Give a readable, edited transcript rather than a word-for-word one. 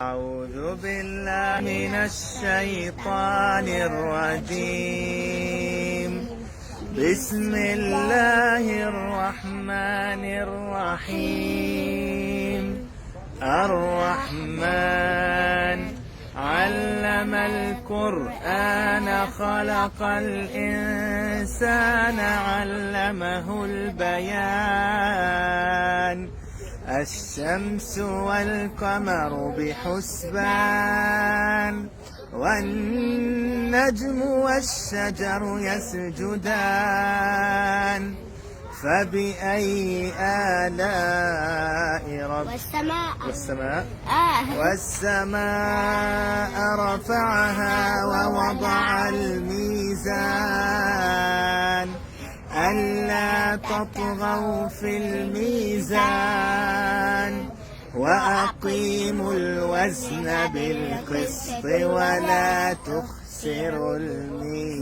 أعوذ بالله من الشيطان الرجيم. بسم الله الرحمن الرحيم. الرحمن علم القرآن خلق الإنسان علمه البيان. الشمس والقمر بحسبان والنجم والشجر يسجدان فبأي آلاء والسماء رفعها ووضع الميزان ألا تطغوا في الميزان وأقيموا الوزن بالقسط ولا تخسروا الميزان.